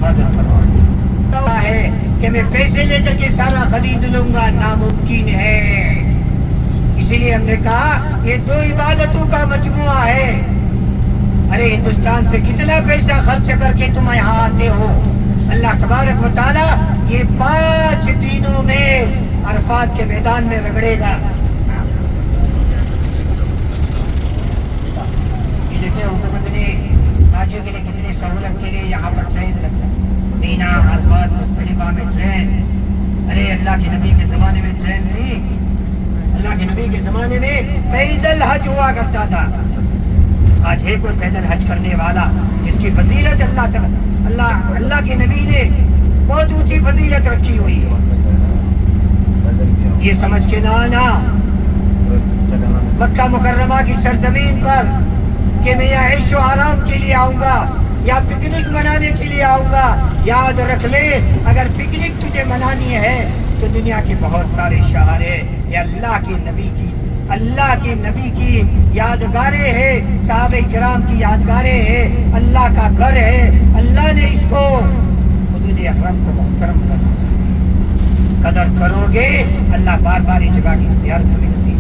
حفاظت فرمائے ہے کہ میں پیسے لے کر کے سارا خرید لوں گا، ناممکن ہے۔ اسی لیے ہم نے کہا یہ دو عبادتوں کا مجموعہ ہے۔ ارے ہندوستان سے کتنا پیسہ خرچ کر کے تم یہاں آتے ہو؟ اللہ تبارک و تعالیٰ یہ 5 دنوں میں عرفات کے میدان میں رگڑے گا۔ یہ دیکھیں حکومت نے حاجیوں کے لیے کتنی سہولت کے لیے یہاں پر ٹرین لگتا ہے، مینا، عرفات، مزدلفہ میں ٹرین۔ ارے اللہ کے نبی کے زمانے میں ٹرین تھی؟ اللہ کے نبی کے زمانے میں پیدل حج ہوا کرتا تھا۔ آج ہے کوئی پیدل حج کرنے والا جس کی فضیلت اللہ کے نبی نے بہت اونچی فضیلت رکھی ہوئی ہے؟ یہ سمجھ کے نہ آنا مکہ مکرمہ کی سرزمین پر کہ میں یہاں عیش و آرام کے لیے آؤں گا یا پکنک منانے کے لیے آؤں گا، یاد رکھ لے اگر پکنک تجھے منانی ہے تو دنیا کے بہت سارے شہر ہیں، یہ اللہ کے نبی کی یادگاریں ہیں، صحابہ کرام کی یادگاریں ہیں، اللہ کا گھر ہے۔ اللہ نے اس کو حدود احرام کو محترم کر، قدر کرو گے اللہ بار بار اس جگہ کی زیارت تمہیں نصیب